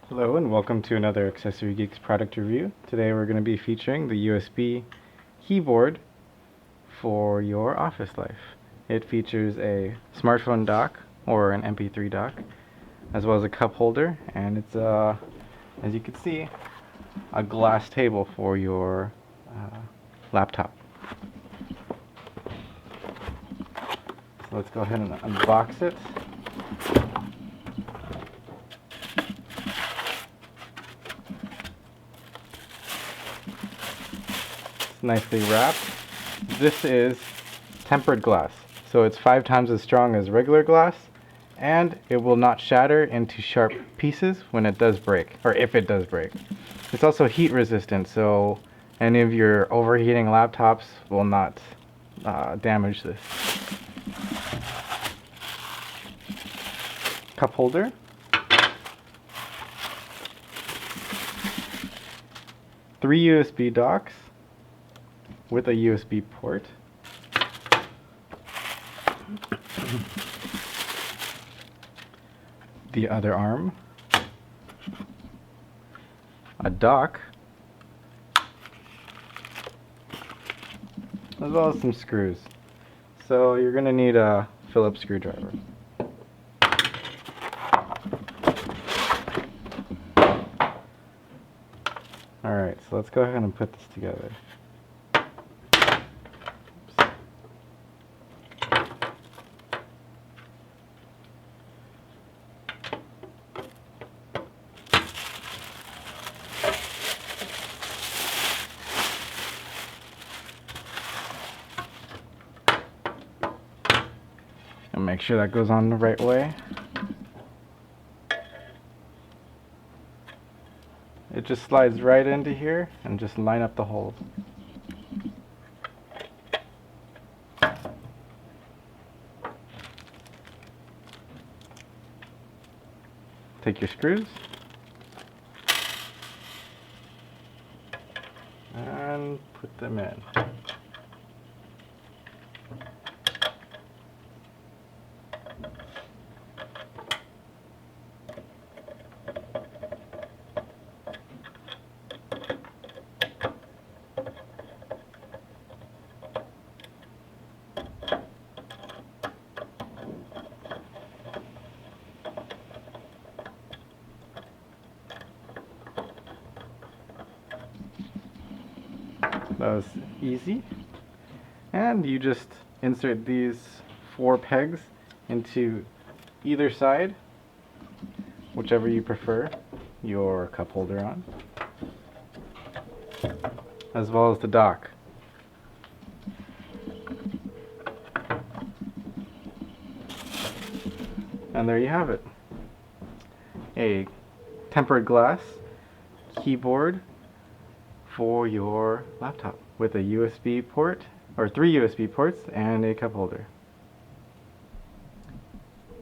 Hello and welcome to another Accessory Geeks product review. Today we're going to be featuring the USB keyboard for your office life. It features a smartphone dock or an MP3 dock, as well as a cup holder, and it's as you can see, a glass table for your laptop. So let's go ahead and unbox it. Nicely wrapped. This is tempered glass, so it's 5 times as strong as regular glass, and it will not shatter into sharp pieces when it does break, or if it does break. It's also heat resistant, so any of your overheating laptops will not damage this. Cup holder. Three USB docks with a USB port. The other arm. A dock. As well as some screws. So you're going to need a Phillips screwdriver. Alright, so let's go ahead and put this together. And make sure that goes on the right way. It just slides right into here and just line up the holes. Take your screws and put them in. That was easy. And you just insert these 4 pegs into either side, whichever you prefer your cup holder on, as well as the dock. And there you have it. A tempered glass keyboard for your laptop with a USB port, or 3 USB ports, and a cup holder.